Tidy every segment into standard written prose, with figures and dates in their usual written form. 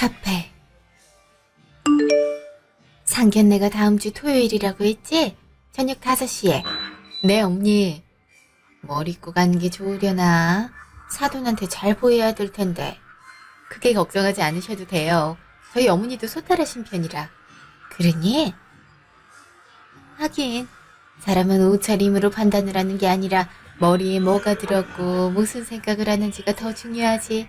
카페. 상견례가 다음 주 토요일이라고 했지? 저녁 5시에. 네, 언니. 뭘 입고 가는 게 좋으려나? 사돈한테 잘 보여야 될 텐데. 크게 걱정하지 않으셔도 돼요. 저희 어머니도 소탈하신 편이라. 그러니? 하긴 사람은 옷차림으로 판단을 하는 게 아니라 머리에 뭐가 들었고 무슨 생각을 하는지가 더 중요하지.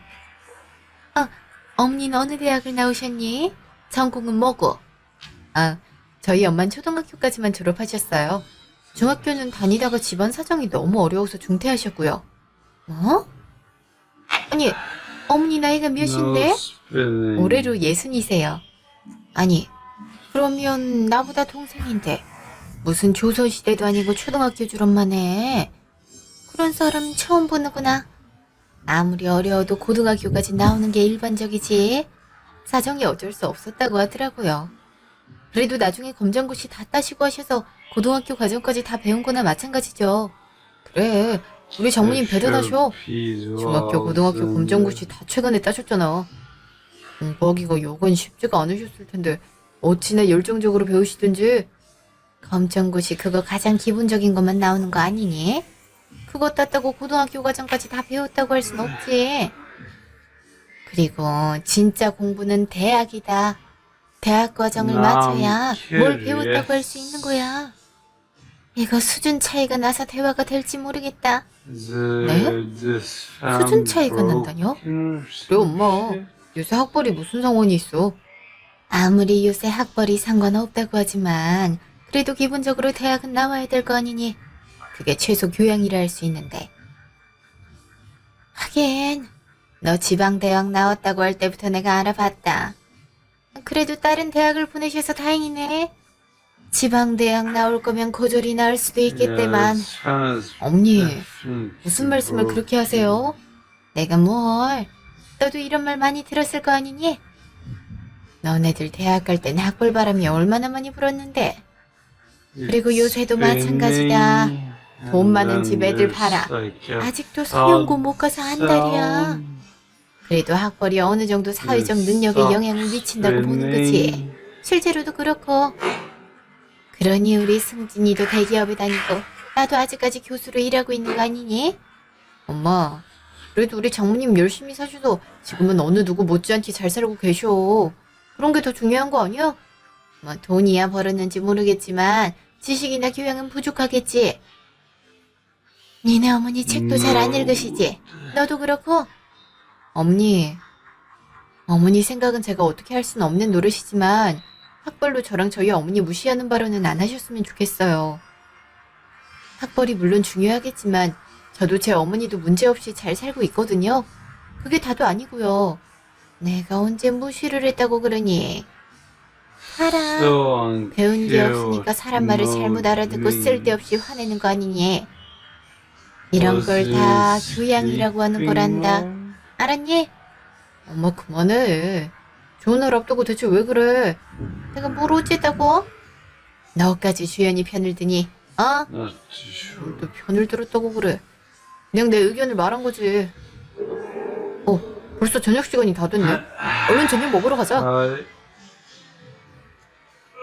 어머니는 어느 대학을 나오셨니? 전공은 뭐고? 저희 엄만 초등학교까지만 졸업하셨어요. 중학교는 다니다가 집안 사정이 너무 어려워서 중퇴하셨고요. 뭐? 아니, 어머니 나이가 몇인데? 올해로 60이세요. 아니, 그러면 나보다 동생인데 무슨 조선시대도 아니고 초등학교 졸업만 해. 그런 사람 처음 보는구나. 아무리 어려워도 고등학교까지 나오는 게 일반적이지. 사정이 어쩔 수 없었다고 하더라고요. 그래도 나중에 검정고시 다 따시고 하셔서 고등학교 과정까지 다 배운 거나 마찬가지죠. 그래, 우리 장모님 대단하셔. 중학교, 고등학교 검정고시 다 최근에 따셨잖아. 공부하기가 여간 쉽지가 않으셨을 텐데 어찌나 열정적으로 배우시든지. 검정고시 그거 가장 기본적인 것만 나오는 거 아니니? 그거 땄다고 고등학교 과정까지 다 배웠다고 할 순 없지. 그리고 진짜 공부는 대학이다. 대학 과정을 맞춰야 뭘 배웠다고 할 수 있는 거야. 이거 수준 차이가 나서 대화가 될지 모르겠다. 네? 수준 차이가 난다뇨? 그래 엄마, 요새 학벌이 무슨 상관이 있어? 아무리 요새 학벌이 상관없다고 하지만 그래도 기본적으로 대학은 나와야 될 거 아니니. 그게 최소 교양이라 할 수 있는데. 하긴 너 지방대학 나왔다고 할 때부터 내가 알아봤다. 그래도 다른 대학을 보내셔서 다행이네. 지방대학 나올 거면 고졸이 나을 수도 있겠대만. 어머니, 무슨 말씀을 그렇게 하세요? 내가 뭘, 너도 이런 말 많이 들었을 거 아니니? 너네들 대학 갈 땐 학벌 바람이 얼마나 많이 불었는데. 그리고 요새도 마찬가지다. 돈 많은 집 애들 봐라. 아직도 서영고 못 가서 한 달이야. 그래도 학벌이 어느 정도 사회적 능력에 영향을 미친다고 보는 거지. 실제로도 그렇고. 그러니 우리 승진이도 대기업에 다니고 나도 아직까지 교수로 일하고 있는 거 아니니? 엄마, 그래도 우리 장모님 열심히 사셔서 지금은 어느 누구 못지않게 잘 살고 계셔. 그런 게 더 중요한 거 아니야? 뭐 돈이야 벌었는지 모르겠지만 지식이나 교양은 부족하겠지. 니네 어머니 책도 잘 안 읽으시지? 너도 그렇고? 어머니 생각은 제가 어떻게 할 수는 없는 노릇이지만 학벌로 저랑 저희 어머니 무시하는 발언은 안 하셨으면 좋겠어요. 학벌이 물론 중요하겠지만 저도 제 어머니도 문제없이 잘 살고 있거든요. 그게 다도 아니고요. 내가 언제 무시를 했다고 그러니? 알아. 배운 게 없으니까 사람 말을 잘못 알아듣고 쓸데없이 화내는 거 아니니? 이런 걸 다 교양이라고 하는 거란다. 알았니? 엄마 그만해. 좋은 날 앞두고 대체 왜 그래? 내가 뭘 어쨌다고? 너까지 주연이 편을 드니 뭘 또 편을 들었다고 그래. 그냥 내 의견을 말한 거지. 벌써 저녁 시간이 다 됐네. 얼른 저녁 먹으러 가자.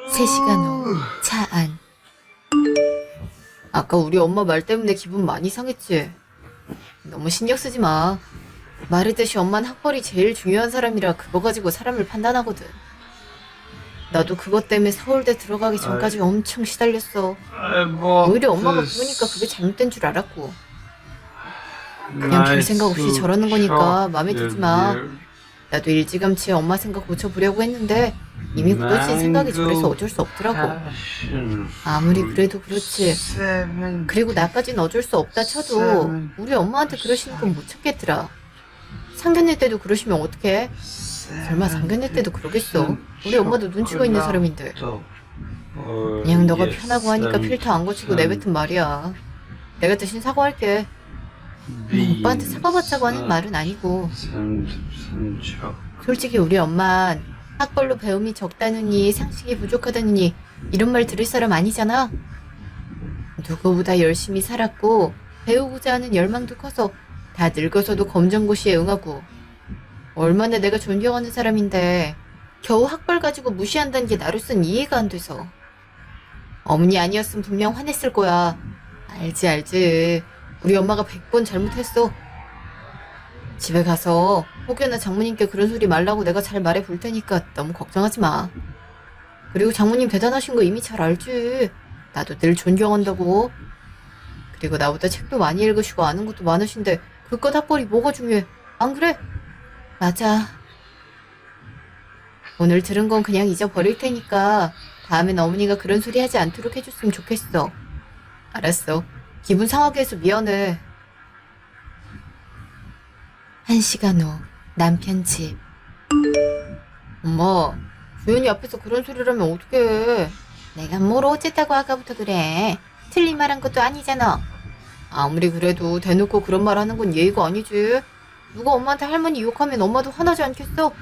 3시간 후 차 안. 아까 우리 엄마 말 때문에 기분 많이 상했지? 너무 신경 쓰지 마. 말했듯이 엄마는 학벌이 제일 중요한 사람이라 그거 가지고 사람을 판단하거든. 나도 그것 때문에 서울대 들어가기 전까지 엄청 시달렸어. 오히려 엄마가 부으니까 그게 잘못된 줄 알았고. 그냥 별 생각 없이 저러는 거니까 마음에 들지 마. 나도 일찌감치 엄마 생각 고쳐보려고 했는데 이미 굳어진 생각이 저래서 어쩔 수 없더라고. 아무리 그래도 그렇지. 그리고 나까진 어쩔 수 없다 쳐도 우리 엄마한테 그러시는 건 못 참겠더라. 상견례 때도 그러시면 어떡해? 설마 상견례 때도 그러겠어? 우리 엄마도 눈치가 있는 사람인데. 그냥 너가 편하고 하니까 필터 안 고치고 내뱉은 말이야. 내가 대신 사과할게. 오빠한테 사과받자고 하는 말은 아니고. 솔직히 우리 엄만 학벌로 배움이 적다느니 상식이 부족하다느니 이런 말 들을 사람 아니잖아. 누구보다 열심히 살았고 배우고자 하는 열망도 커서 다 늙어서도 검정고시에 응하고 얼마나 내가 존경하는 사람인데 겨우 학벌 가지고 무시한다는 게 나로선 이해가 안 돼서. 어머니 아니었으면 분명 화냈을 거야. 알지. 우리 엄마가 100번 잘못했어. 집에 가서 혹여나 장모님께 그런 소리 말라고 내가 잘 말해 볼 테니까 너무 걱정하지 마. 그리고 장모님 대단하신 거 이미 잘 알지. 나도 늘 존경한다고. 그리고 나보다 책도 많이 읽으시고 아는 것도 많으신데 그깟 학벌이 뭐가 중요해. 안 그래? 맞아. 오늘 들은 건 그냥 잊어버릴 테니까 다음엔 어머니가 그런 소리 하지 않도록 해줬으면 좋겠어. 알았어. 기분 상하게 해서 미안해. 1시간 후 남편 집. 엄마, 주연이 앞에서 그런 소리를 하면 어떡해. 내가 뭘 어쨌다고 아까부터 그래. 틀린 말 한 것도 아니잖아. 아무리 그래도 대놓고 그런 말 하는 건 예의가 아니지. 누가 엄마한테 할머니 욕하면 엄마도 화나지 않겠어?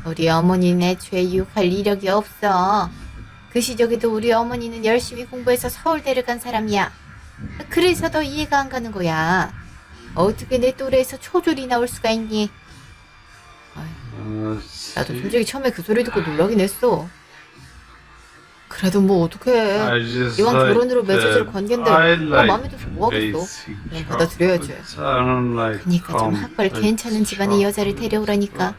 우리 어머니는 애초에 유혹할 이력이 없어. 그 시적에도 우리 어머니는 열심히 공부해서 서울대를 간 사람이야. 그래서 더 이해가 안 가는 거야. 어떻게 내 또래에서 초졸이 나올 수가 있니? 나도 솔직히 처음에 그 소리 듣고 놀라긴 했어. 그래도 뭐 어떡해. 이왕 결혼으로 맺어질 관계인데 뭐가 마음에 들어서 뭐하겠어. 그냥 받아들여야지. 그니까 좀 학벌 괜찮은 집안의 여자를 데려오라니까.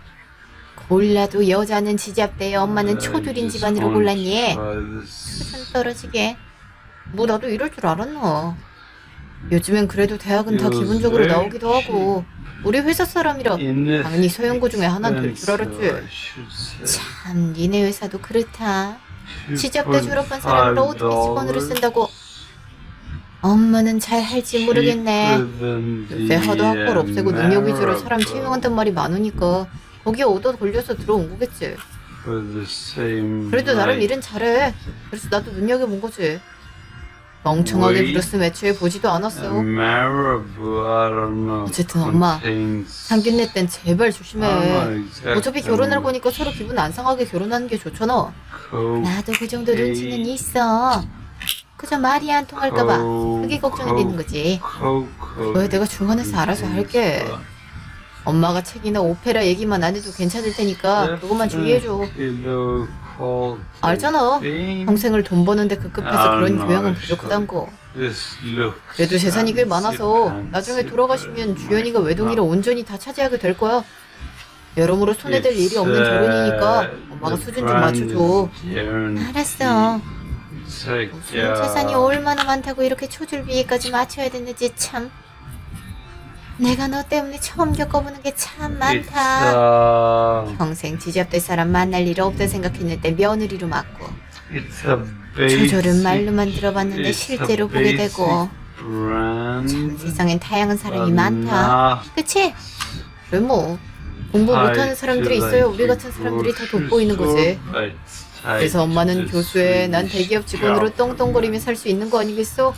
골라도 여자는 지잡대 엄마는 초졸인 집안으로 골랐니? 수준 떨어지게. 뭐 나도 이럴 줄 알았나. 요즘엔 그래도 대학은 다 기본적으로 나오기도 하고 우리 회사 사람이라 당연히 서영고 중에 하나는 될 줄 알았지. 참 니네 회사도 그렇다. 지잡대 졸업한 사람을 어떻게 직원으로 쓴다고. 엄마는 잘 할지 모르겠네. 요새 하도 학벌 없애고 능력 위주로 사람 채용한단 말이 많으니까 거기에 얻어 걸려서 들어온 거겠지. 그래도 나름 일은 잘해. 그래서 나도 눈여겨본 거지. 멍청하게 불렀으면 애초에 보지도 않았어. 어쨌든 엄마, 상견례 땐 제발 조심해. 어차피 결혼할 거니까 서로 기분 안 상하게 결혼하는 게 좋잖아. 나도 그 정도 눈치는 있어. 그저 말이 안 통할까봐 그게 걱정이 되는 거지. 그거야 내가 중간에서 알아서 할게. 엄마가 책이나 오페라 얘기만 안 해도 괜찮을 테니까 그것만 주의해줘. 알잖아. 평생을 돈 버는데 급급해서 그런 교양은 부족하단 거. 그래도 재산이 꽤 많아서 나중에 돌아가시면 주연이가 외동이를 온전히 다 차지하게 될 거야. 여러모로 손해될 일이 없는 결혼이니까 엄마가 수준 좀 맞춰줘. 알았어. 무슨 재산이 얼마나 많다고 이렇게 초줄비에까지 맞춰야 되는지 참. 내가 너 때문에 처음 겪어보는 게 참 많다. 평생 지잡될 사람 만날 일 없다 생각했는데 며느리로 맞고 조절은 말로만 들어봤는데 실제로 보게 되고 참 세상엔 다양한 사람이 많다. 그치? 그래 뭐 공부 못하는 사람들이 있어야 우리 같은 사람들이 더 돋보이는 거지. 그래서 엄마는 교수에 난 대기업 직원으로 떵떵거리며 살 수 있는 거 아니겠어?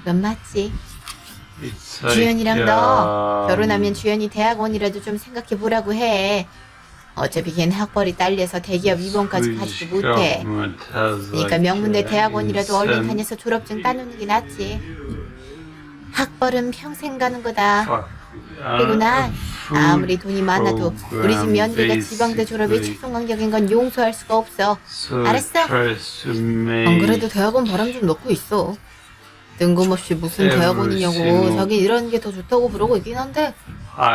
그건 맞지. 주연이랑 너 결혼하면 주연이 대학원이라도 좀 생각해 보라고 해. 어차피 걔는 학벌이 딸려서 대기업 입원까지 가지도 못해. 그러니까 명문대 대학원이라도 얼른 다녀서 졸업증 따놓는 게 낫지. 학벌은 평생 가는 거다. 그리고 난 아무리 돈이 많아도 우리 집 며느리가 지방대 졸업이 최종 간격인 건 용서할 수가 없어. 알았어? 안 그래도 대학원 바람 좀 넣고 있어. 뜬금없이 무슨 대학원이냐고 자기 이러는 게 더 좋다고 그러고 있긴 한데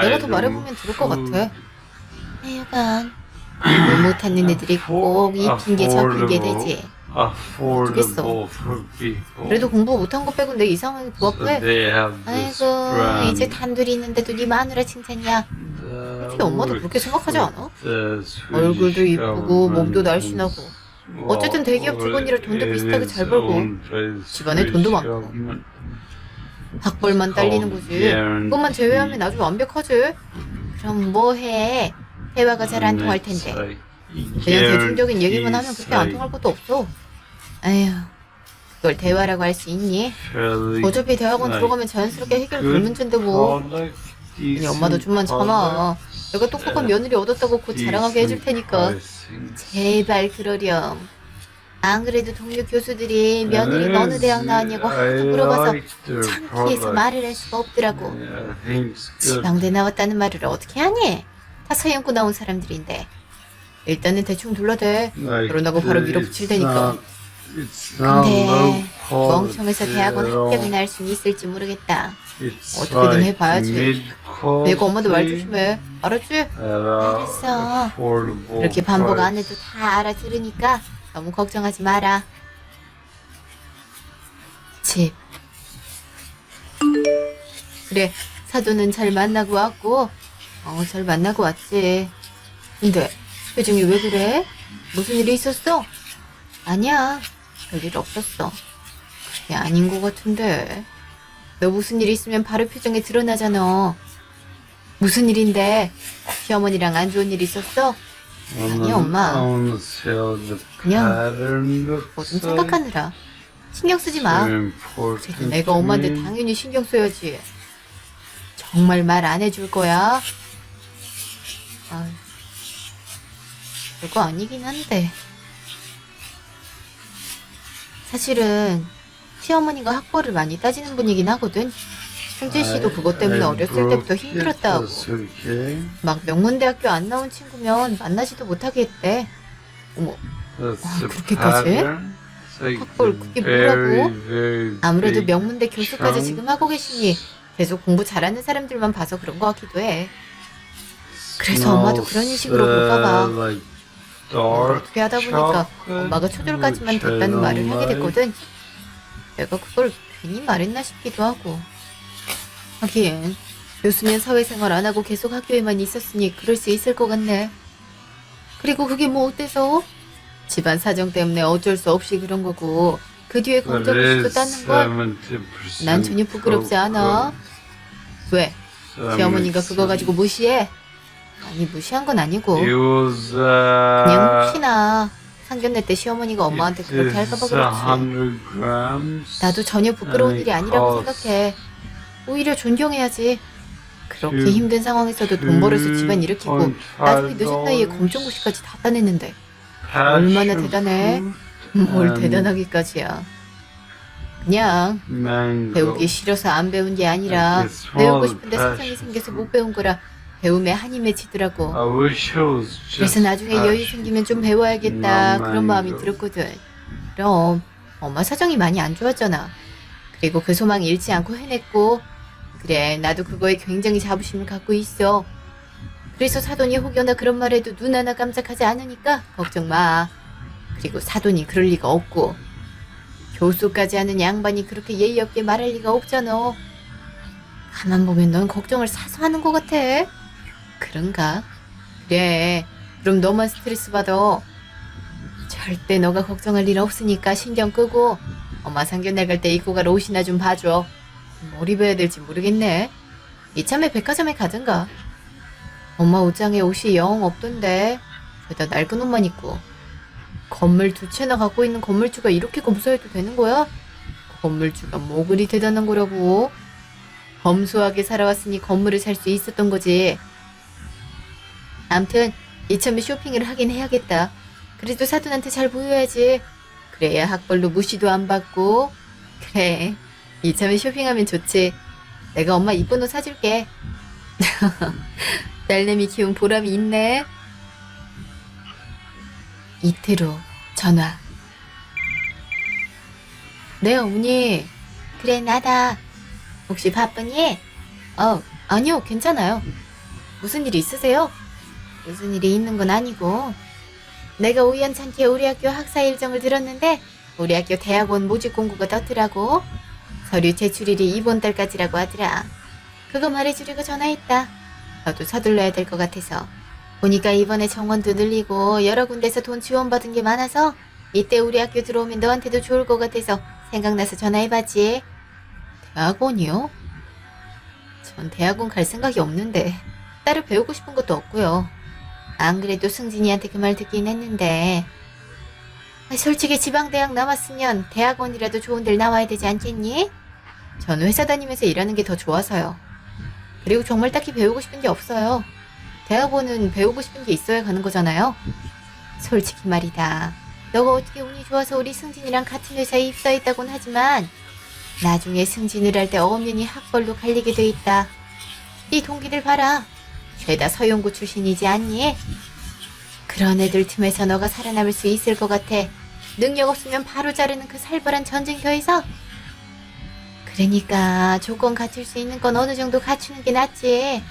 내가 더 말해보면 들을 것 같아. 하여간 공부 못하는 애들이 꼭 이 핑계 저 핑계 되지. 어쩌겠어. 그래도 공부 못한 거 빼고 내 이상하게 부합해. 아이고 이제 단둘이 있는데도 네 마누라 칭찬이야. 솔직히 엄마도 그렇게 생각하지 않아? 얼굴도 이쁘고 몸도 날씬하고 어쨌든 대기업 직원이라 돈도 비슷하게 잘 벌고 집안에 돈도 많고 학벌만 딸리는 거지. 그것만 제외하면 아주 완벽하지. 그럼 뭐해? 대화가 잘 안 통할 텐데. 그냥 대중적인 얘기만 하면 그렇게 안 통할 것도 없어. 에휴, 그걸 대화라고 할 수 있니? 어차피 대학원 들어가면 자연스럽게 해결될 문제인데 뭐. 아니 엄마도 좀만 참아. 내가 똑똑한 며느리 얻었다고 곧 자랑하게 해줄 테니까 제발 그러렴. 안 그래도 동료 교수들이 며느리가 어느 대학 나왔냐고 하도 물어봐서 창피해서 말을 할 수가 없더라고. 지방대 나왔다는 말을 어떻게 하니? 다 서연고 나온 사람들인데. 일단은 대충 둘러대. Like, 그러다가 바로 밀어붙일 테니까. it's not 근데 low 멍청해서 대학원 합격이나 할 수는 있을지 모르겠다. It's 어떻게든 like 해봐야지. mid-quality 내가 엄마도 말 조심해. 알았지? at a 알았어. affordable 이렇게 반복 안 price. 해도 다 알아들으니까 너무 걱정하지 마라. 집. 그래, 사돈은 잘 만나고 왔고, 잘 만나고 왔지. 근데 표정이 왜 그래? 무슨 일이 있었어? 아니야, 별일 없었어. 그게 아닌 것 같은데. 너 무슨 일 있으면 바로 표정에 드러나잖아. 무슨 일인데? 시어머니랑 안 좋은 일 있었어? 아니, 엄마. 그냥 뭐 좀 생각하느라. 신경 쓰지 마. 그래도 내가 엄마한테 당연히 신경 써야지. 정말 말 안 해줄 거야? 아유, 별거 아니긴 한데. 사실은 시어머니가 학벌을 많이 따지는 분이긴 하거든. 승진 씨도 그것 때문에 어렸을 때부터 힘들었다고. 막 명문대학교 안 나온 친구면 만나지도 못하게 했대. 어머, 그렇게까지? 학벌 그게 뭐라고? 아무래도 명문대 교수까지 지금 하고 계시니 계속 공부 잘하는 사람들만 봐서 그런 것 같기도 해. 그래서 엄마도 그런 인식으로 볼까봐. 어떻게 하다 보니까 엄마가 초졸까지만 됐다는 말을 하게 됐거든. 내가 그걸 괜히 말했나 싶기도 하고. 하긴 교수면 사회생활 안 하고 계속 학교에만 있었으니 그럴 수 있을 것 같네. 그리고 그게 뭐 어때서? 집안 사정 때문에 어쩔 수 없이 그런 거고 그 뒤에 검정고시도 따는 걸 난 전혀 부끄럽지 않아. 왜? 시어머니가 그거 가지고 무시해? 아니 무시한 건 아니고 그냥 혹시나 상견례 때 시어머니가 엄마한테 그렇게 할까봐 그렇지. 나도 전혀 부끄러운 일이 아니라고 생각해. 오히려 존경해야지. 그렇게 힘든 상황에서도 돈 벌어서 집안 일으키고 나중에 늦은 나이에 검정고시까지 다 따냈는데 얼마나 대단해? 뭘 대단하기까지야. 그냥 배우기 싫어서 안 배운 게 아니라 배우고 싶은데 사정이 생겨서 못 배운 거라 배움에 한이 맺히더라고. 그래서 나중에 여유 생기면 좀 배워야겠다 그런 마음이 들었거든. 그럼 엄마 사정이 많이 안 좋았잖아. 그리고 그 소망 잃지 않고 해냈고 그래 나도 그거에 굉장히 자부심을 갖고 있어. 그래서 사돈이 혹여나 그런 말해도 눈 하나 깜짝하지 않으니까 걱정 마. 그리고 사돈이 그럴 리가 없고 교수까지 하는 양반이 그렇게 예의 없게 말할 리가 없잖아. 가만 보면 넌 걱정을 사서 하는 것 같아. 그런가? 그래 그럼 너만 스트레스 받아. 절대 너가 걱정할 일 없으니까 신경 끄고 엄마 상견례 갈 때 입고 갈 옷이나 좀 봐줘. 뭘 입어야 될지 모르겠네. 이참에 백화점에 가든가. 엄마 옷장에 옷이 영 없던데 왜다 낡은 옷만 입고. 건물 2채나 갖고 있는 건물주가 이렇게 검소해도 되는 거야? 건물주가 뭐 그리 대단한 거라고. 검소하게 살아왔으니 건물을 살 수 있었던 거지. 암튼 이참에 쇼핑을 하긴 해야겠다. 그래도 사돈한테 잘 보여야지. 그래야 학벌로 무시도 안 받고. 그래 이참에 쇼핑하면 좋지. 내가 엄마 이쁜 옷 사줄게. 딸내미 키운 보람이 있네. 이틀 후 전화. 네 어머니. 그래 나다. 혹시 바쁘니? 아니요 괜찮아요. 무슨 일 있으세요? 무슨 일이 있는 건 아니고 내가 우연찮게 우리 학교 학사 일정을 들었는데 우리 학교 대학원 모집 공고가 떴더라고. 서류 제출일이 이번 달까지라고 하더라. 그거 말해주려고 전화했다. 너도 서둘러야 될 것 같아서. 보니까 이번에 정원도 늘리고 여러 군데서 돈 지원받은 게 많아서 이때 우리 학교 들어오면 너한테도 좋을 것 같아서 생각나서 전화해봤지. 대학원이요? 전 대학원 갈 생각이 없는데 따로 배우고 싶은 것도 없고요. 안 그래도 승진이한테 그 말 듣긴 했는데 솔직히 지방대학 남았으면 대학원이라도 좋은 데를 나와야 되지 않겠니? 전 회사 다니면서 일하는 게 더 좋아서요. 그리고 정말 딱히 배우고 싶은 게 없어요. 대학원은 배우고 싶은 게 있어야 가는 거잖아요. 솔직히 말이다. 너가 어떻게 운이 좋아서 우리 승진이랑 같은 회사에 입사했다곤 하지만 나중에 승진을 할 때 엄연히 학벌로 갈리게 돼 있다. 네 동기들 봐라. 죄다 서용고 출신이지 않니? 그런 애들 틈에서 너가 살아남을 수 있을 것 같아. 능력 없으면 바로 자르는 그 살벌한 전쟁터에서. 그러니까 조건 갖출 수 있는 건 어느 정도 갖추는 게 낫지.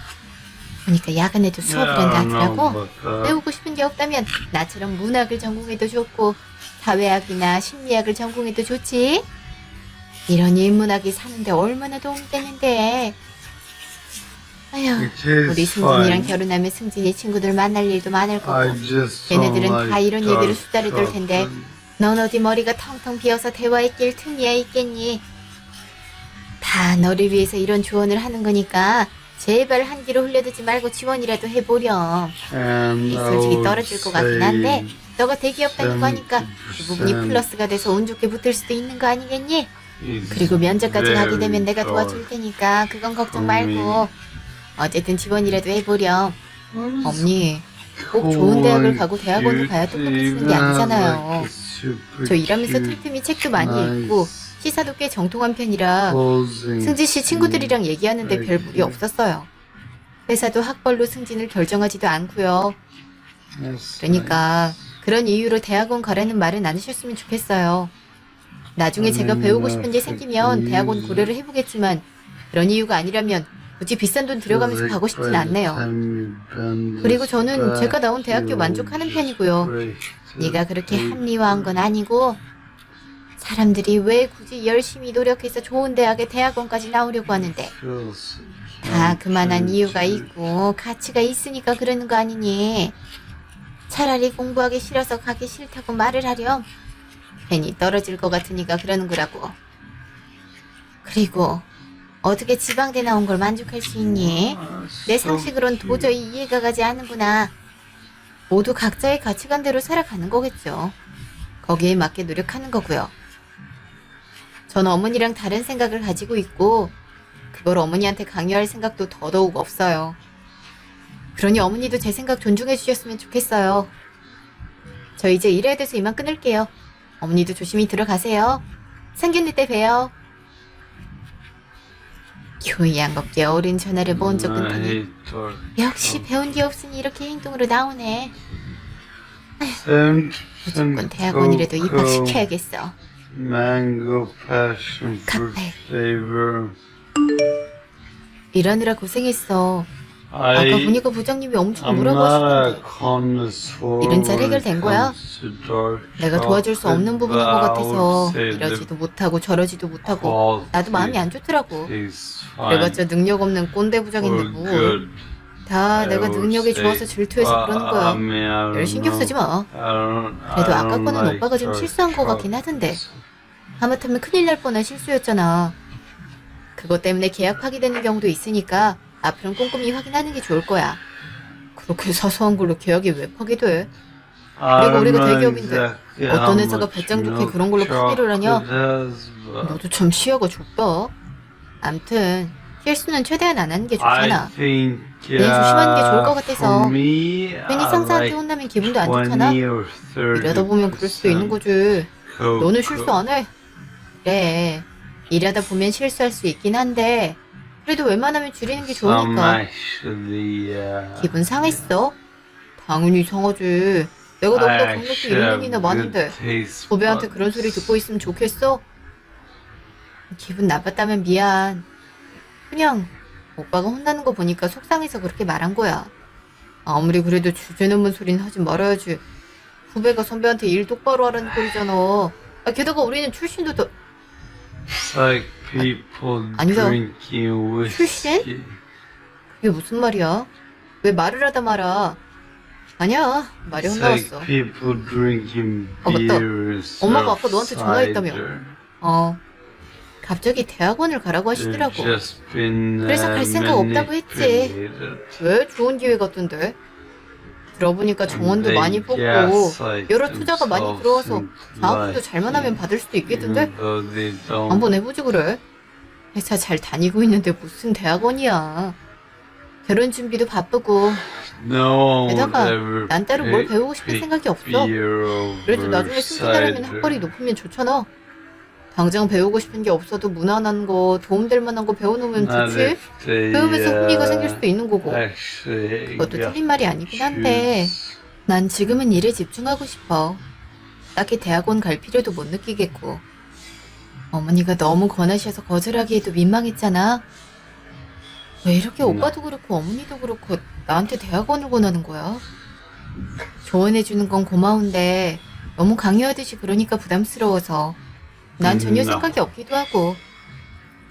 보니까 야간에도 수업을 한다 하더라고. 배우고 싶은 게 없다면 나처럼 문학을 전공해도 좋고 사회학이나 심리학을 전공해도 좋지. 이런 인문학이 사는데 얼마나 도움이 되는데. 아휴, 우리 승진이랑 결혼하면 승진이 친구들 만날 일도 많을 거고 걔네들은 다 이런 얘기로 수다를 떨 텐데 넌 어디 머리가 텅텅 비어서 대화에 낄 틈이야 있겠니? 다 너를 위해서 이런 조언을 하는 거니까 제발 한기로 흘려두지 말고 지원이라도 해보렴. 솔직히 떨어질 것 같긴 한데 너가 대기업 다니고 하니까 그 부분이 플러스가 돼서 운 좋게 붙을 수도 있는 거 아니겠니? 그리고 면접까지 가게 되면 내가 도와줄 테니까 그건 걱정 말고 어쨌든 지원이라도 해보렴. 언니, 꼭 좋은 대학을 가고 대학원을 가야 똑똑해지는 게 아니잖아요. 저 일하면서 틈틈이 책도 많이 읽고 시사도 꽤 정통한 편이라 승진 씨 친구들이랑 얘기하는데 별 무리 없었어요. 회사도 학벌로 승진을 결정하지도 않고요. 그러니까 그런 이유로 대학원 가라는 말은 안 하셨으면 좋겠어요. 나중에 제가 배우고 싶은 게 생기면 대학원 고려를 해보겠지만 그런 이유가 아니라면 굳이 비싼 돈 들여가면서 가고 싶진 않네요. 그리고 저는 제가 나온 대학교 만족하는 편이고요. 네가 그렇게 합리화한 건 아니고 사람들이 왜 굳이 열심히 노력해서 좋은 대학에 대학원까지 나오려고 하는데 다 그만한 이유가 있고 가치가 있으니까 그러는 거 아니니? 차라리 공부하기 싫어서 가기 싫다고 말을 하렴. 괜히 떨어질 것 같으니까 그러는 거라고. 그리고 어떻게 지방대 나온 걸 만족할 수 있니? 내 상식으론 도저히 이해가 가지 않는구나. 모두 각자의 가치관대로 살아가는 거겠죠. 거기에 맞게 노력하는 거고요. 전 어머니랑 다른 생각을 가지고 있고 그걸 어머니한테 강요할 생각도 더더욱 없어요. 그러니 어머니도 제 생각 존중해 주셨으면 좋겠어요. 저 이제 일해야 돼서 이만 끊을게요. 어머니도 조심히 들어가세요. 상견례 때 봬요. 교양겁게 어른 전화를 먼저 끊더니 역시 배운 게 없으니 이렇게 행동으로 나오네. 무조건 대학원이라도 입학시켜야겠어. 카페. 일하느라 고생했어. 아까 보니까 부장님이 엄청 뭐라고 하시던데. 일은 잘 해결된 거야? 내가 도와줄 수 없는 부분인 것 같아서 이러지도 못하고 저러지도 못하고 나도 마음이 안 좋더라고. 그래봤자 능력 없는 꼰대 부장인데 뭐. 다 내가 능력이 좋아서 질투해서 그러는 거야. 별 신경 쓰지 마. 그래도 아까 거는 오빠가 좀 실수한 것 같긴 하던데. 하마터면 큰일 날 뻔한 실수였잖아. 그것 때문에 계약 파기되는 경우도 있으니까 앞으로는 꼼꼼히 확인하는 게 좋을 거야. 그렇게 사소한 걸로 계약이 왜 파기돼? 그리고 우리가 대기업인데 어떤 회사가 배짱 좋게 그런 걸로 파기를 하냐? 너도 참 시야가 좁다. 암튼 실수는 최대한 안 하는 게 좋잖아. 괜히 조심하는 게 좋을 것 같아서. 괜히 상사한테 혼나면 기분도 안 좋잖아. 일하다 보면 그럴 수도 있는 거지. 너는 실수 안 해? 그래. 일하다 보면 실수할 수 있긴 한데 그래도 웬만하면 줄이는 게 좋으니까. 기분 상했어? 당연히 상하지. 내가 너보다 경력도 1년이나 많은데 후배한테 그런 소리 듣고 있으면 좋겠어? 기분 나빴다면 미안. 그냥 오빠가 혼나는 거 보니까 속상해서 그렇게 말한 거야. 아무리 그래도 주제넘는 소리는 하지 말아야지. 후배가 선배한테 일 똑바로 하라는 꼴이잖아. 게다가 우리는 출신도 더... 아니다. 출신? 그게 무슨 말이야? 왜 말을 하다 말아? 아니야, 말이 혼나왔어. 맞다. 엄마가 아까 너한테 전화했다며. 갑자기 대학원을 가라고 하시더라고. 그래서 갈 생각 없다고 했지. 왜? 좋은 기회 같던데. 들어보니까 정원도 많이 뽑고 여러 투자가 많이 들어와서 자금도 잘만 하면 받을 수도 있겠던데? 한번 해보지 그래. 회사 잘 다니고 있는데 무슨 대학원이야. 결혼 준비도 바쁘고 게다가 난 따로 뭘 배우고 싶은 생각이 없어. 그래도 나중에 승진하려면 학벌이 높으면 좋잖아. 당장 배우고 싶은 게 없어도 무난한 거, 도움될 만한 거 배워놓으면 좋지? 배우면서 흥미가 생길 수도 있는 거고. 그것도 틀린 말이 아니긴 한데 난 지금은 일에 집중하고 싶어. 딱히 대학원 갈 필요도 못 느끼겠고. 어머니가 너무 권하셔서 거절하기에도 민망했잖아. 왜 이렇게 오빠도 그렇고 어머니도 그렇고 나한테 대학원을 권하는 거야? 조언해주는 건 고마운데 너무 강요하듯이 그러니까 부담스러워서 난 전혀 생각이 없기도 하고.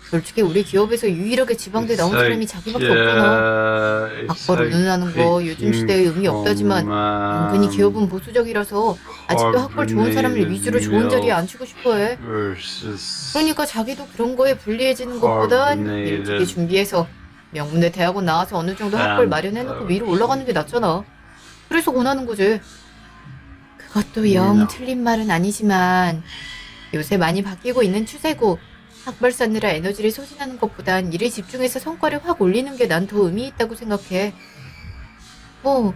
솔직히 우리 기업에서 유일하게 지방대 나온 사람이 자기밖에 없잖아. 학벌을 논하는 거 요즘 시대에 의미 없다지만 은근히 기업은 보수적이라서 아직도 학벌 좋은 사람을 위주로 좋은 자리에 앉히고 싶어해. 그러니까 자기도 그런 거에 불리해지는 것보단 일찍이 준비해서 명문대 대학원 나와서 어느 정도 학벌 마련해놓고 위로 올라가는 게 낫잖아. 그래서 권하는 거지. 그것도 영 틀린 말은 아니지만 요새 많이 바뀌고 있는 추세고 학벌 쌓느라 에너지를 소진하는 것보단 일에 집중해서 성과를 확 올리는 게 난 더 의미 있다고 생각해. 뭐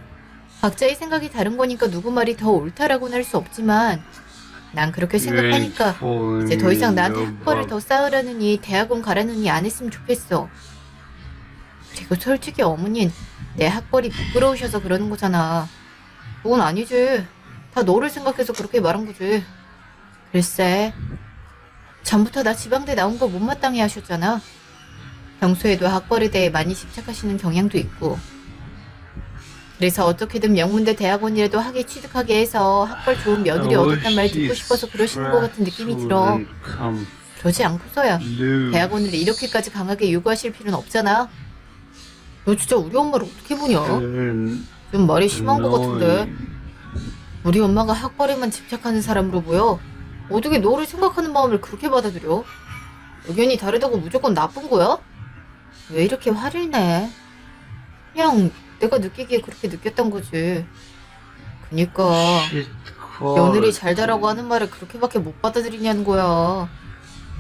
각자의 생각이 다른 거니까 누구 말이 더 옳다라고는 할 수 없지만 난 그렇게 생각하니까 이제 더 이상 나한테 학벌을 더 쌓으라느니 대학원 가라느니 안 했으면 좋겠어. 그리고 솔직히 어머니는 내 학벌이 부끄러우셔서 그러는 거잖아. 그건 아니지. 다 너를 생각해서 그렇게 말한 거지. 글쎄, 전부터 나 지방대 나온 거 못마땅해 하셨잖아. 평소에도 학벌에 대해 많이 집착하시는 경향도 있고. 그래서 어떻게든 명문대 대학원이라도 학위 취득하게 해서 학벌 좋은 며느리 얻었단 말 듣고 싶어서 그러시는 것 같은 느낌이 들어. 그러지 않고서야 대학원을 이렇게까지 강하게 요구하실 필요는 없잖아. 너 진짜 우리 엄마를 어떻게 보냐? 좀 말이 심한 것 같은데. 우리 엄마가 학벌에만 집착하는 사람으로 보여. 어떻게 너를 생각하는 마음을 그렇게 받아들여? 의견이 다르다고 무조건 나쁜 거야? 왜 이렇게 화를 내? 그냥 내가 느끼기에 그렇게 느꼈던 거지. 그니까 며느리 잘 되라고 하는 말을 그렇게밖에 못 받아들이냐는 거야.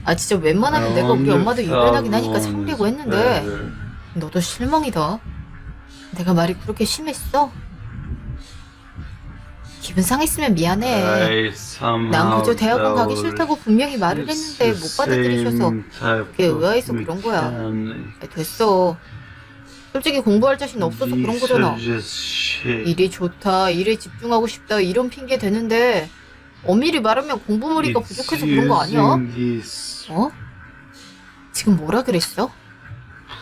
아 진짜 웬만하면 내가 우리 엄마도 유연하긴 하니까 참으려고 했는데 너도 실망이다. 내가 말이 그렇게 심했어? 기분 상했으면 미안해. 난 그저 대학원 가기 싫다고 분명히 말을 했는데 못 받아들이셔서 그게 의아해서 그런 거야. 됐어. 솔직히 공부할 자신 없어서 그런 거잖아. 일이 좋다, 일에 집중하고 싶다 이런 핑계 대는데 엄밀히 말하면 공부머리가 부족해서 그런 거 아니야? 어? 지금 뭐라 그랬어?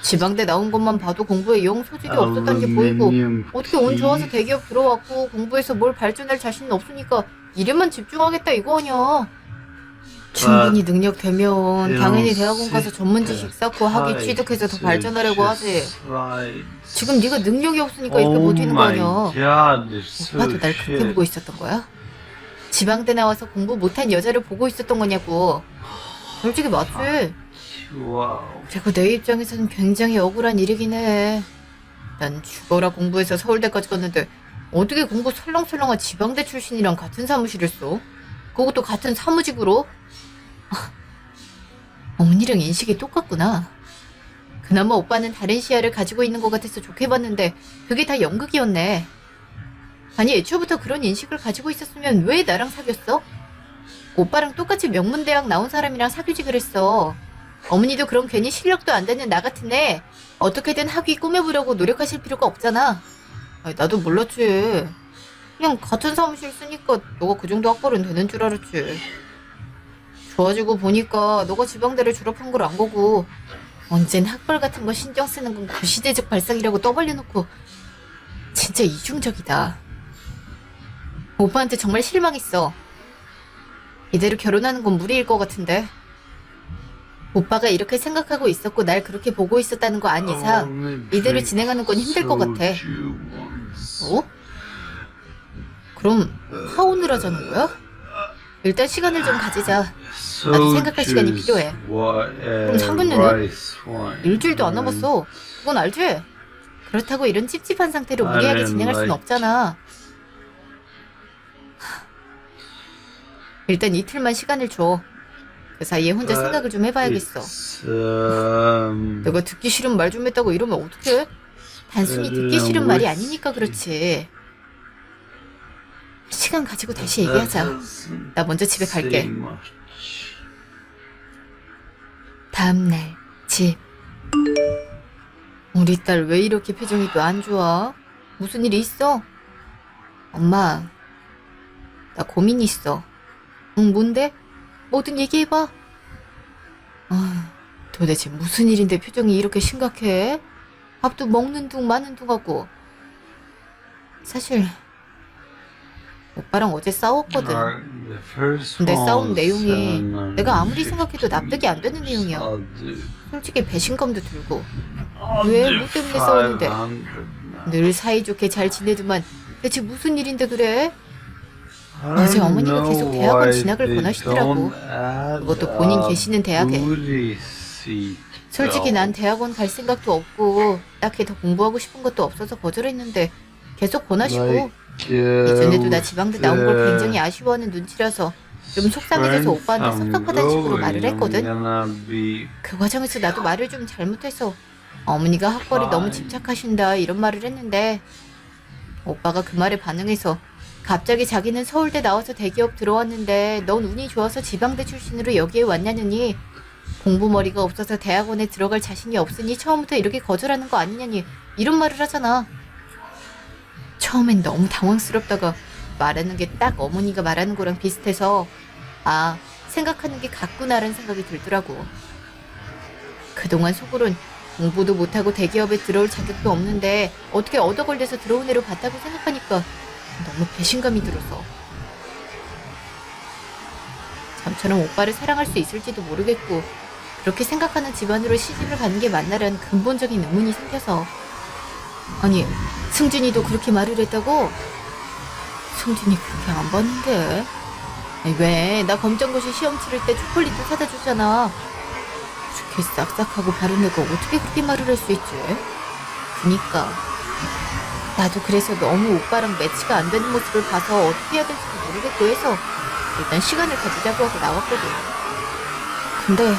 지방대 나온 것만 봐도 공부에 영 소질이 없었다는 게 보이고 어떻게 운 좋아서 대기업 들어왔고 공부해서 뭘 발전할 자신은 없으니까 일에만 집중하겠다 이거 아니야. 충분히 능력 되면 당연히 대학원 가서 전문 지식 쌓고 학위 취득해서 더 발전하려고 하지. 지금 네가 능력이 없으니까 이렇게 버티는 거 아니야. 오빠도 날 그렇게 보고 있었던 거야? 지방대 나와서 공부 못한 여자를 보고 있었던 거냐고. 솔직히 맞지? 그리고 내 입장에서는 굉장히 억울한 일이긴 해. 난 죽어라 공부해서 서울대까지 갔는데 어떻게 공부 설렁설렁한 지방대 출신이랑 같은 사무실을 써? 그것도 같은 사무직으로? 어머니랑 인식이 똑같구나. 그나마 오빠는 다른 시야를 가지고 있는 것 같아서 좋게 봤는데 그게 다 연극이었네. 아니 애초부터 그런 인식을 가지고 있었으면 왜 나랑 사귀었어? 오빠랑 똑같이 명문대학 나온 사람이랑 사귀지 그랬어. 어머니도 그럼 괜히 실력도 안 되는 나 같은 애 어떻게든 학위 꾸며보려고 노력하실 필요가 없잖아. 아니, 나도 몰랐지. 그냥 같은 사무실 쓰니까 너가 그 정도 학벌은 되는 줄 알았지. 좋아지고 보니까 너가 지방대를 졸업한 걸 안 거고 언젠 학벌 같은 거 신경 쓰는 건 구시대적 발상이라고 떠벌려놓고 진짜 이중적이다. 오빠한테 정말 실망했어. 이대로 결혼하는 건 무리일 것 같은데. 오빠가 이렇게 생각하고 있었고 날 그렇게 보고 있었다는 거 아닌 이상 이대로 진행하는 건 힘들 것 같아. 어? 그럼 하원을 하자는 거야? 일단 시간을 좀 가지자. 나도 생각할 시간이 필요해. 그럼 3분 내내? 일주일도 안 남았어. 그건 알지? 그렇다고 이런 찝찝한 상태로 무리하게 진행할 순 없잖아. 일단 이틀만 시간을 줘. 그 사이에 혼자 생각을 좀 해봐야겠어. 내가 듣기 싫은 말 좀 했다고 이러면 어떡해? 단순히 듣기 싫은 말이 아니니까 그렇지. 시간 가지고 다시 얘기하자. 나 먼저 집에 갈게. 다음날 집. 우리 딸 왜 이렇게 표정이 또 안 좋아? 무슨 일이 있어? 엄마, 나 고민 있어. 응, 뭔데? 뭐든 얘기해봐. 아, 도대체 무슨 일인데 표정이 이렇게 심각해? 밥도 먹는 둥 마는 둥 하고. 사실 오빠랑 어제 싸웠거든. 근데 싸운 내용이 내가 아무리 생각해도 납득이 안 되는 내용이야. 솔직히 배신감도 들고. 왜? 뭐 때문에 싸웠는데? 늘 사이좋게 잘 지내더만 대체 무슨 일인데 그래? 어제 어머니가 계속 대학원 진학을 권하시더라고. 그것도 본인 계시는 대학에. 솔직히 난 대학원 갈 생각도 없고 딱히 더 공부하고 싶은 것도 없어서 거절했는데 계속 권하시고 예전에도 나 지방대 나온 걸 굉장히 아쉬워하는 눈치라서 좀 속상해져서 오빠한테 섭섭하다는 식으로 말을 했거든. 그 과정에서 나도 말을 좀 잘못해서 어머니가 학벌에 너무 집착하신다 이런 말을 했는데 오빠가 그 말에 반응해서 갑자기 자기는 서울대 나와서 대기업 들어왔는데 넌 운이 좋아서 지방대 출신으로 여기에 왔냐느니 공부머리가 없어서 대학원에 들어갈 자신이 없으니 처음부터 이렇게 거절하는 거 아니냐니 이런 말을 하잖아. 처음엔 너무 당황스럽다가 말하는 게 딱 어머니가 말하는 거랑 비슷해서 아, 생각하는 게 같구나라는 생각이 들더라고. 그동안 속으론 공부도 못하고 대기업에 들어올 자격도 없는데 어떻게 얻어 걸려서 들어온 애로 봤다고 생각하니까 너무 배신감이 들어서 잠처럼 오빠를 사랑할 수 있을지도 모르겠고 그렇게 생각하는 집안으로 시집을 가는 게 맞나라는 근본적인 의문이 생겨서 아니 승준이도 그렇게 말을 했다고? 승준이 그렇게 안 봤는데 아니, 왜? 나 검정고시 시험 치를 때 초콜릿도 사다 줬잖아. 그렇게 싹싹하고 바른 애가 어떻게 그렇게 말을 할 수 있지? 그니까 나도 그래서 너무 오빠랑 매치가 안 되는 모습을 봐서 어떻게 해야 될지도 모르겠고 해서 일단 시간을 가지자고 하고 나왔거든. 근데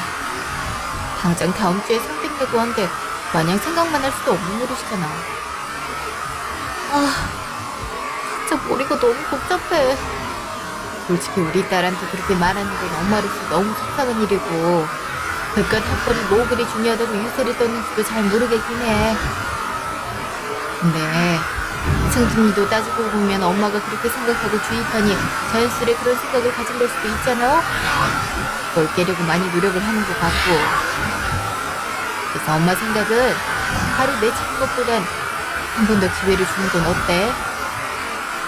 당장 다음 주에 상병내고 한데 마냥 생각만 할 수도 없는 노릇이잖아. 아, 진짜 머리가 너무 복잡해. 솔직히 우리 딸한테 그렇게 말하는 건 엄마로서 너무 속상한 일이고 그깟 학벌이 뭐 그리 중요하다고 유세를 떠는지도 잘 모르겠긴 해. 근데 승준이도 따지고 보면 엄마가 그렇게 생각하고 주입하니 자연스레 그런 생각을 가진 걸 수도 있잖아. 그걸 깨려고 많이 노력을 하는 것 같고 그래서 엄마 생각은 바로 내치는 것보단 한 번 더 기회를 주는 건 어때?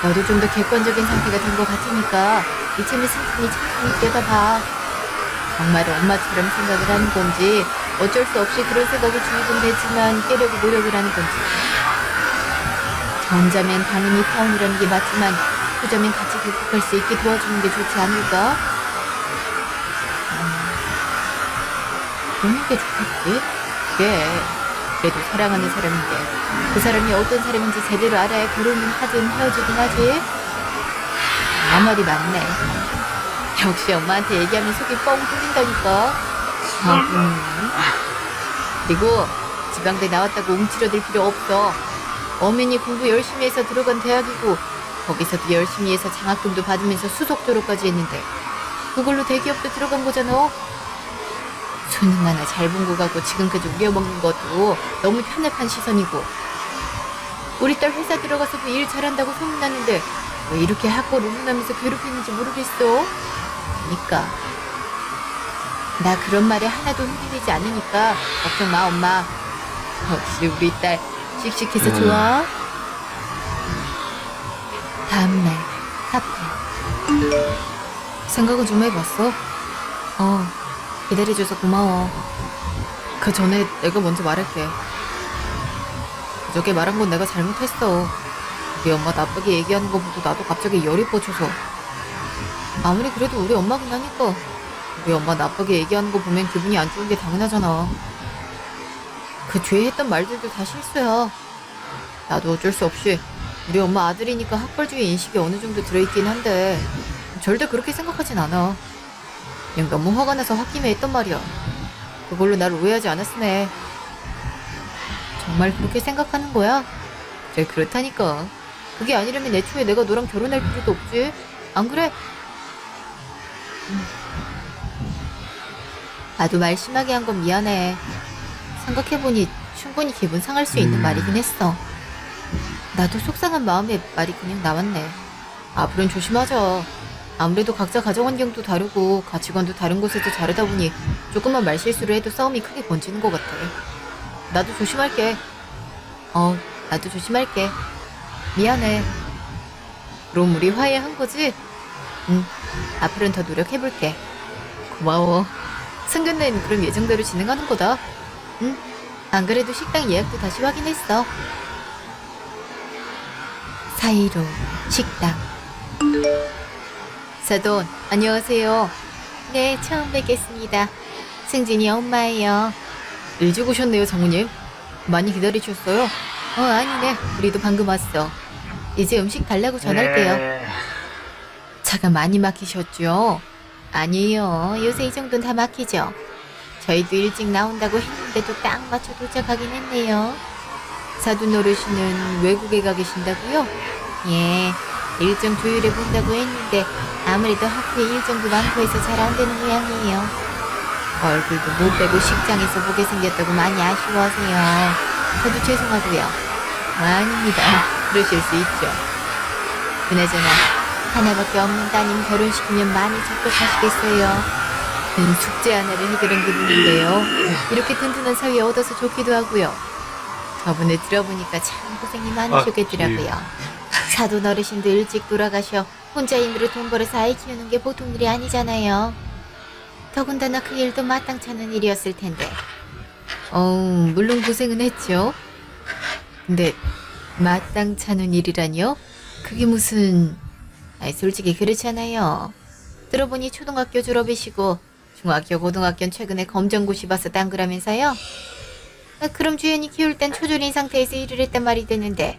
너도 좀 더 객관적인 상태가 된 것 같으니까 이참에 승준이 천천히 깨봐봐. 정말 엄마처럼 생각을 하는 건지 어쩔 수 없이 그런 생각이 주입은 되지만 깨려고 노력을 하는 건지 전자면 당연히 파혼이라는 게 맞지만 후자면 같이 극복할 수 있게 도와주는 게 좋지 않을까? 그러는 게 좋겠지? 그래도 사랑하는 사람인데 그 사람이 어떤 사람인지 제대로 알아야 결혼은 하든 헤어지긴 하지. 나 말이 맞네. 역시 엄마한테 얘기하면 속이 뻥 뚫린다니까. 그리고 지방대 나왔다고 움츠러들 필요 없어. 어머니 공부 열심히 해서 들어간 대학이고 거기서도 열심히 해서 장학금도 받으면서 수석 졸업까지 했는데 그걸로 대기업도 들어간 거잖아. 수능 하나 잘 본 거 가고 지금까지 우려먹는 것도 너무 편협한 시선이고 우리 딸 회사 들어가서도 일 잘한다고 소문났는데 왜 이렇게 학벌 운운하면서 괴롭히는지 모르겠어. 그러니까 나 그런 말에 하나도 흔들리지 않으니까 걱정 마 엄마. 역시 우리 딸 씩씩해서 좋아. 다음날 카페. 생각은 좀 해봤어? 기다려줘서 고마워. 그 전에 내가 먼저 말할게. 그저께 말한 건 내가 잘못했어. 우리 엄마 나쁘게 얘기하는 거 보고 나도 갑자기 열이 뻗쳐서. 아무리 그래도 우리 엄마긴 하니까 우리 엄마 나쁘게 얘기하는 거 보면 기분이 안 좋은 게 당연하잖아. 그 뒤에 했던 말들도 다 실수야. 나도 어쩔 수 없이 우리 엄마 아들이니까 학벌주의 인식이 어느 정도 들어있긴 한데 절대 그렇게 생각하진 않아. 그냥 너무 화가 나서 홧김에 했던 말이야. 그걸로 날 오해하지 않았으면 해. 정말 그렇게 생각하는 거야? 그래 그렇다니까. 그게 아니라면 애초에 내가 너랑 결혼할 필요도 없지. 안 그래? 나도 말 심하게 한 건 미안해. 생각해보니 충분히 기분 상할 수 있는 말이긴 했어. 나도 속상한 마음에 말이 그냥 나왔네. 앞으로는 조심하자. 아무래도 각자 가정 환경도 다르고 가치관도 다른 곳에서 자르다 보니 조금만 말실수를 해도 싸움이 크게 번지는 것 같아. 나도 조심할게. 나도 조심할게. 미안해. 그럼 우리 화해한 거지? 응. 앞으로는 더 노력해볼게. 고마워. 상견례는 그럼 예정대로 진행하는 거다. 응. 안 그래도 식당 예약도 다시 확인했어. 사이로 식당. 사돈, 안녕하세요. 네, 처음 뵙겠습니다. 승진이 엄마예요. 일찍 오셨네요, 장모님. 많이 기다리셨어요? 아니네. 우리도 방금 왔어. 이제 음식 달라고 전할게요. 차가 많이 막히셨죠? 아니에요. 요새 이 정도는 다 막히죠. 저희도 일찍 나온다고 했는데도 딱 맞춰 도착하긴 했네요. 사돈 어르신은 외국에 가 계신다고요? 예, 일정 조율해 본다고 했는데 아무래도 학회 일정도 많고 해서 잘 안 되는 모양이에요. 얼굴도 못 빼고 식장에서 보게 생겼다고 많이 아쉬워하세요. 저도 죄송하고요. 아닙니다. 그러실 수 있죠. 그나저나 하나밖에 없는 따님 결혼시키면 많이 적극하시겠어요. 큰 숙제 하나를 해결한 기분인데요. 이렇게 튼튼한 사위 얻어서 좋기도 하고요. 저번에 들어보니까 참 고생이 많으셨겠더라고요. 사돈 어르신도 일찍 돌아가셔 혼자 힘으로 돈 벌어서 아이 키우는 게 보통 일이 아니잖아요. 더군다나 그 일도 마땅치 않은 일이었을 텐데. 물론 고생은 했죠. 근데 마땅치 않은 일이라뇨? 그게 무슨... 솔직히 그렇잖아요. 들어보니 초등학교 졸업이시고 중학교, 고등학교는 최근에 검정고시 봐서 딴 거라면서요? 그럼 주연이 키울 땐 초졸인 상태에서 일을 했단 말이 되는데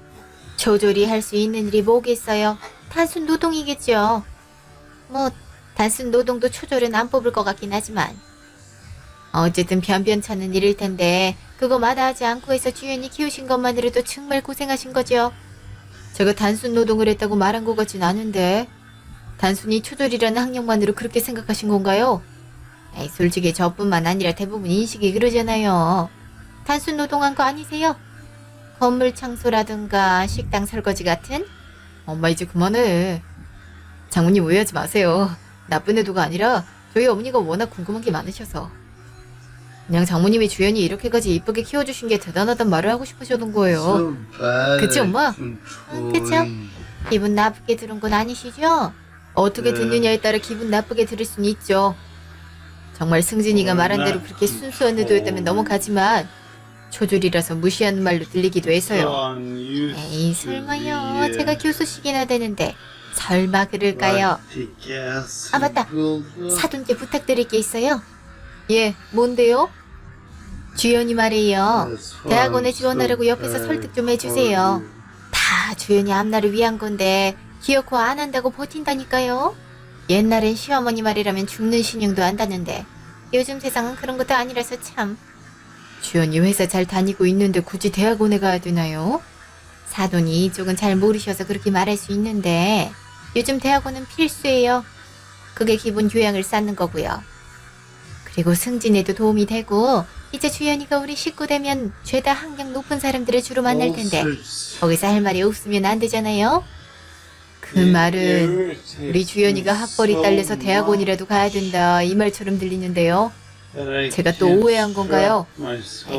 초졸이 할 수 있는 일이 뭐겠어요? 단순 노동이겠죠. 뭐 단순 노동도 초졸은 안 뽑을 것 같긴 하지만 어쨌든 변변찮은 일일 텐데 그거 마다하지 않고 해서 주연이 키우신 것만으로도 정말 고생하신 거죠. 제가 단순 노동을 했다고 말한 것 같진 않은데 단순히 초졸이라는 학력만으로 그렇게 생각하신 건가요? 솔직히 저뿐만 아니라 대부분 인식이 그러잖아요. 단순 노동한 거 아니세요? 건물 청소라든가 식당 설거지 같은? 엄마 이제 그만해. 장모님 오해하지 마세요. 나쁜 의도가 아니라 저희 어머니가 워낙 궁금한 게 많으셔서. 그냥 장모님이 주연이 이렇게까지 이쁘게 키워주신 게 대단하단 말을 하고 싶으셨던 거예요. 그치 엄마? 그쵸? 기분 나쁘게 들은 건 아니시죠? 어떻게 듣느냐에 따라 기분 나쁘게 들을 수는 있죠. 정말 승진이가 말한 대로 그렇게 순수한 의도였다면 넘어가지만 초졸이라서 무시하는 말로 들리기도 해서요. 에이 설마요. 제가 교수식이나 되는데 설마 그럴까요? 아 맞다. 사돈께 부탁드릴 게 있어요. 예, 뭔데요? 주연이 말이에요. 대학원에 지원하려고 옆에서 설득 좀 해주세요. 다 주연이 앞날을 위한 건데 기어코 안 한다고 버틴다니까요. 옛날엔 시어머니 말이라면 죽는 신용도 안다는데 요즘 세상은 그런 것도 아니라서 참. 주연이 회사 잘 다니고 있는데 굳이 대학원에 가야 되나요? 사돈이 이쪽은 잘 모르셔서 그렇게 말할 수 있는데 요즘 대학원은 필수예요. 그게 기본 교양을 쌓는 거고요. 그리고 승진에도 도움이 되고 이제 주연이가 우리 식구 되면 죄다 학력 높은 사람들을 주로 만날 텐데 거기서 할 말이 없으면 안 되잖아요. 그 말은 우리 주연이가 학벌이 딸려서 대학원이라도 가야 된다 이 말처럼 들리는데요. 제가 또 오해한 건가요?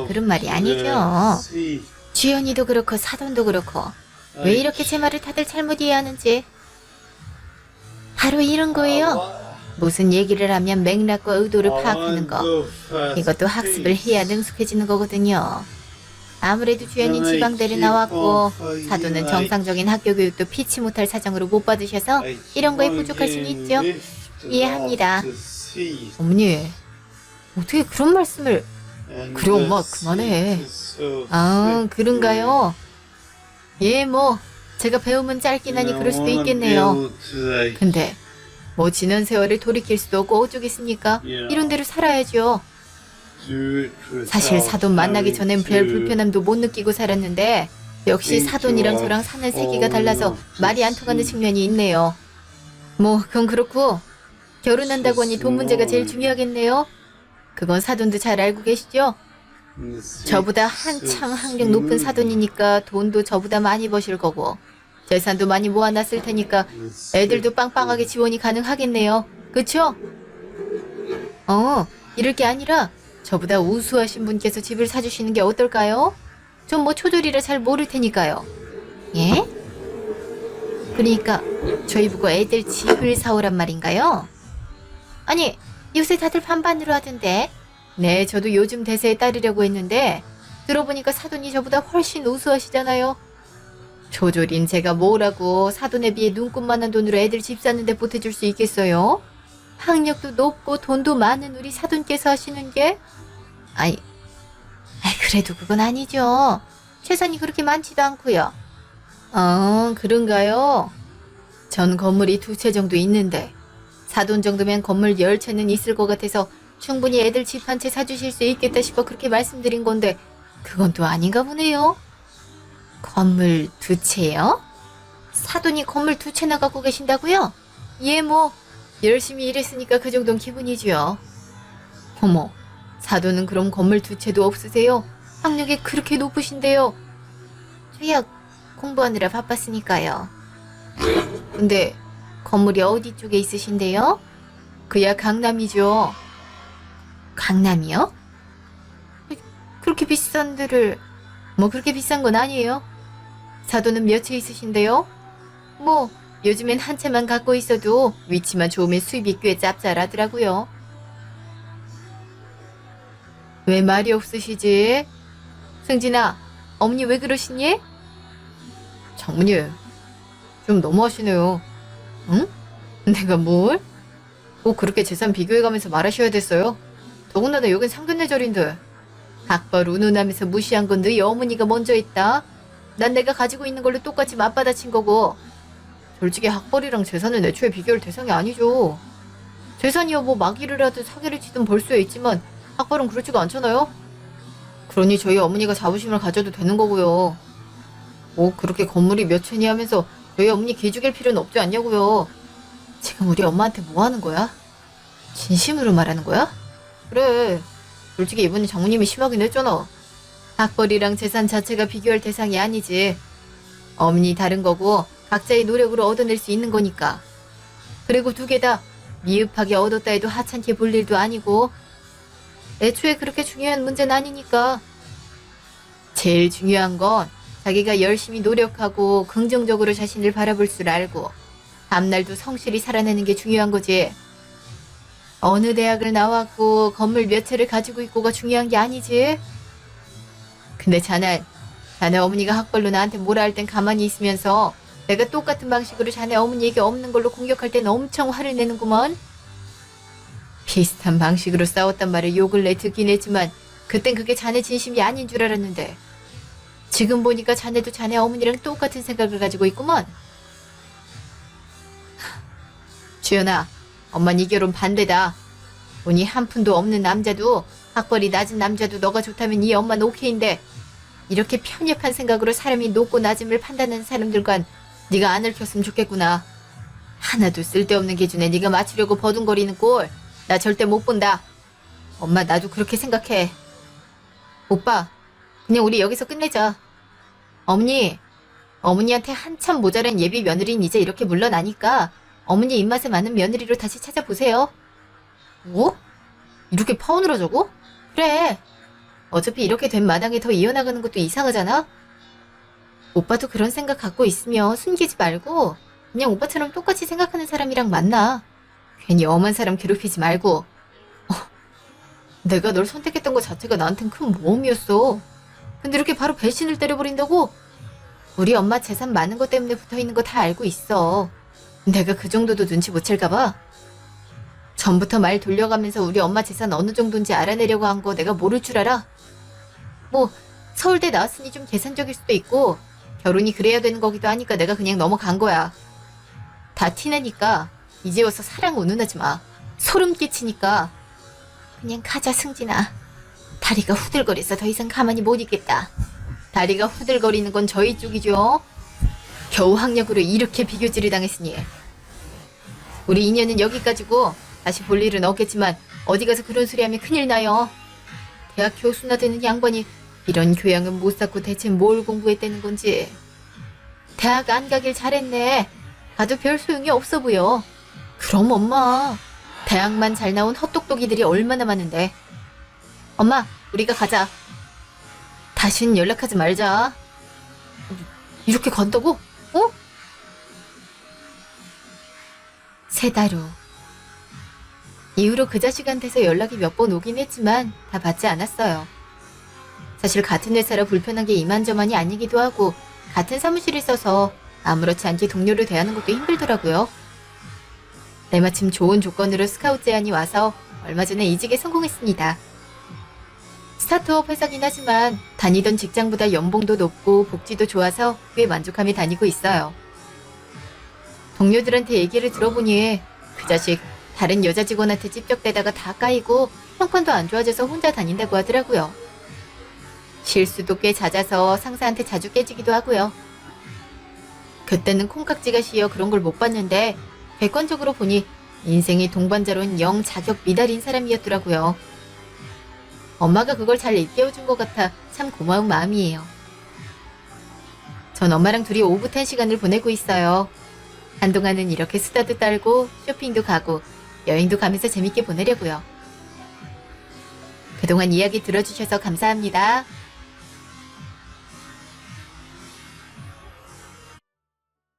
그런 말이 아니죠. 주연이도 그렇고 사돈도 그렇고 왜 이렇게 제 말을 다들 잘못 이해하는지. 바로 이런 거예요. 무슨 얘기를 하면 맥락과 의도를 파악하는 거. 이것도 학습을 해야 능숙해지는 거거든요. 아무래도 주연이 지방대를 나왔고 사돈은 정상적인 학교 교육도 피치 못할 사정으로 못 받으셔서 이런 거에 부족할 수는 있죠. 이해합니다. 어머니 어떻게 그런 말씀을... 그래 엄마 그만해. 아 그런가요? 예 뭐 제가 배움은 짧긴 하니 그럴 수도 있겠네요. 근데 뭐 지난 세월을 돌이킬 수도 없고 어쩌겠습니까? 이런 대로 살아야죠. 사실 사돈 만나기 전엔 별 불편함도 못 느끼고 살았는데 역시 사돈이랑 저랑 사는 세계가 달라서 말이 안 통하는 측면이 있네요. 뭐 그건 그렇고 결혼한다고 하니 돈 문제가 제일 중요하겠네요. 그건 사돈도 잘 알고 계시죠? 저보다 한참 학력 높은 사돈이니까 돈도 저보다 많이 버실 거고 재산도 많이 모아놨을 테니까 애들도 빵빵하게 지원이 가능하겠네요. 그쵸? 이럴 게 아니라 저보다 우수하신 분께서 집을 사주시는 게 어떨까요? 전 뭐 초졸이라 잘 모를 테니까요. 예? 그러니까 저희 보고 애들 집을 사오란 말인가요? 아니, 요새 다들 반반으로 하던데. 네, 저도 요즘 대세에 따르려고 했는데 들어보니까 사돈이 저보다 훨씬 우수하시잖아요. 초졸인 제가 뭐라고 사돈에 비해 눈꽃만한 돈으로 애들 집 사는데 보태줄 수 있겠어요? 학력도 높고 돈도 많은 우리 사돈께서 하시는 게? 아이, 그래도 그건 아니죠. 재산이 그렇게 많지도 않고요. 그런가요? 전 건물이 2채 정도 있는데 사돈 정도면 건물 10채는 있을 것 같아서 충분히 애들 집 한 채 사주실 수 있겠다 싶어 그렇게 말씀드린 건데 그건 또 아닌가 보네요. 건물 2채요? 사돈이 건물 2채나 갖고 계신다고요? 예, 뭐 열심히 일했으니까 그 정도는 기분이죠. 어머, 사돈은 그럼 건물 2채도 없으세요? 학력이 그렇게 높으신데요. 저야 공부하느라 바빴으니까요. 근데 건물이 어디 쪽에 있으신데요? 그야 강남이죠. 강남이요? 그렇게 비싼 데를 뭐 그렇게 비싼 건 아니에요. 사돈은 몇 채 있으신데요? 뭐 요즘엔 한 채만 갖고 있어도 위치만 좋으면 수입이 꽤 짭짤하더라고요. 왜 말이 없으시지? 승진아, 어머니 왜 그러시니? 장모님, 좀 너무하시네요. 응? 내가 뭘? 꼭 그렇게 재산 비교해가면서 말하셔야 됐어요? 더군다나 여긴 상견례 절인데. 학벌 운운하면서 무시한 건 너희 어머니가 먼저 했다. 난 내가 가지고 있는 걸로 똑같이 맞받아친 거고. 솔직히 학벌이랑 재산은 애초에 비교할 대상이 아니죠. 재산이야 뭐 마기를 하든 사기를 치든 벌 수야 있지만 학벌은 그렇지가 않잖아요. 그러니 저희 어머니가 자부심을 가져도 되는 거고요. 뭐 그렇게 건물이 몇 채니 하면서 저희 어머니 기죽일 필요는 없지 않냐고요. 지금 우리 엄마한테 뭐 하는 거야? 진심으로 말하는 거야? 그래. 솔직히 이번에 장모님이 심하긴 했잖아. 학벌이랑 재산 자체가 비교할 대상이 아니지. 어머니 다른 거고 각자의 노력으로 얻어낼 수 있는 거니까. 그리고 2개 다 미흡하게 얻었다 해도 하찮게 볼 일도 아니고 애초에 그렇게 중요한 문제는 아니니까. 제일 중요한 건 자기가 열심히 노력하고 긍정적으로 자신을 바라볼 줄 알고 다음날도 성실히 살아내는 게 중요한 거지. 어느 대학을 나왔고 건물 몇 채를 가지고 있고가 중요한 게 아니지. 근데 자네 어머니가 학벌로 나한테 뭐라 할 땐 가만히 있으면서 내가 똑같은 방식으로 자네 어머니에게 없는 걸로 공격할 땐 엄청 화를 내는구먼. 비슷한 방식으로 싸웠단 말을 요 근래 듣긴 했지만 그땐 그게 자네 진심이 아닌 줄 알았는데 지금 보니까 자네도 자네 어머니랑 똑같은 생각을 가지고 있구먼. 주연아, 엄만 이 결혼 반대다. 돈이 한 푼도 없는 남자도 학벌이 낮은 남자도 너가 좋다면 이 엄마는 오케이인데 이렇게 편협한 생각으로 사람이 높고 낮음을 판단하는 사람들과는 네가 안 얽혔으면 좋겠구나. 하나도 쓸데없는 기준에 네가 맞추려고 버둥거리는 꼴 나 절대 못 본다. 엄마 나도 그렇게 생각해. 오빠, 그냥 우리 여기서 끝내자. 어머니한테 한참 모자란 예비 며느리는 이제 이렇게 물러나니까 어머니 입맛에 맞는 며느리로 다시 찾아보세요. 뭐? 이렇게 파혼을 하자고? 그래. 어차피 이렇게 된 마당에 더 이어나가는 것도 이상하잖아? 오빠도 그런 생각 갖고 있으면 숨기지 말고 그냥 오빠처럼 똑같이 생각하는 사람이랑 만나. 괜히 엄한 사람 괴롭히지 말고. 내가 널 선택했던 것 자체가 나한텐 큰 모험이었어. 근데 이렇게 바로 배신을 때려버린다고? 우리 엄마 재산 많은 것 때문에 붙어있는 거 다 알고 있어. 내가 그 정도도 눈치 못 챌까봐? 전부터 말 돌려가면서 우리 엄마 재산 어느 정도인지 알아내려고 한 거 내가 모를 줄 알아? 뭐 서울대 나왔으니 좀 계산적일 수도 있고 결혼이 그래야 되는 거기도 하니까 내가 그냥 넘어간 거야. 다 티내니까 이제 와서 사랑 운운하지 마. 소름 끼치니까. 그냥 가자 승진아. 다리가 후들거려서 더 이상 가만히 못 있겠다. 다리가 후들거리는 건 저희 쪽이죠. 겨우 학력으로 이렇게 비교질을 당했으니. 우리 인연은 여기까지고 다시 볼 일은 없겠지만 어디 가서 그런 소리 하면 큰일 나요. 대학 교수나 되는 양반이 이런 교양은 못 쌓고 대체 뭘 공부했다는 건지. 대학 안 가길 잘했네. 가도 별 소용이 없어 보여. 그럼 엄마, 대학만 잘 나온 헛똑똑이들이 얼마나 많은데. 엄마, 우리가 가자. 다신 연락하지 말자. 이렇게 간다고? 어? 3달 후. 이후로 그 자식한테서 연락이 몇 번 오긴 했지만 다 받지 않았어요. 사실 같은 회사라 불편한 게 이만저만이 아니기도 하고 같은 사무실에 있어서 아무렇지 않게 동료를 대하는 것도 힘들더라고요. 때마침 좋은 조건으로 스카우트 제안이 와서 얼마 전에 이직에 성공했습니다. 스타트업 회사긴 하지만 다니던 직장보다 연봉도 높고 복지도 좋아서 꽤 만족하며 다니고 있어요. 동료들한테 얘기를 들어보니 그 자식 다른 여자 직원한테 찝적대다가 다 까이고 형편도 안 좋아져서 혼자 다닌다고 하더라고요. 실수도 꽤 잦아서 상사한테 자주 깨지기도 하고요. 그때는 콩깍지가 씌여 그런 걸 못 봤는데 객관적으로 보니 인생의 동반자로는 영 자격 미달인 사람이었더라고요. 엄마가 그걸 잘 일깨워준 것 같아 참 고마운 마음이에요. 전 엄마랑 둘이 오붓한 시간을 보내고 있어요. 한동안은 이렇게 수다도 떨고 쇼핑도 가고 여행도 가면서 재밌게 보내려고요. 그동안 이야기 들어주셔서 감사합니다.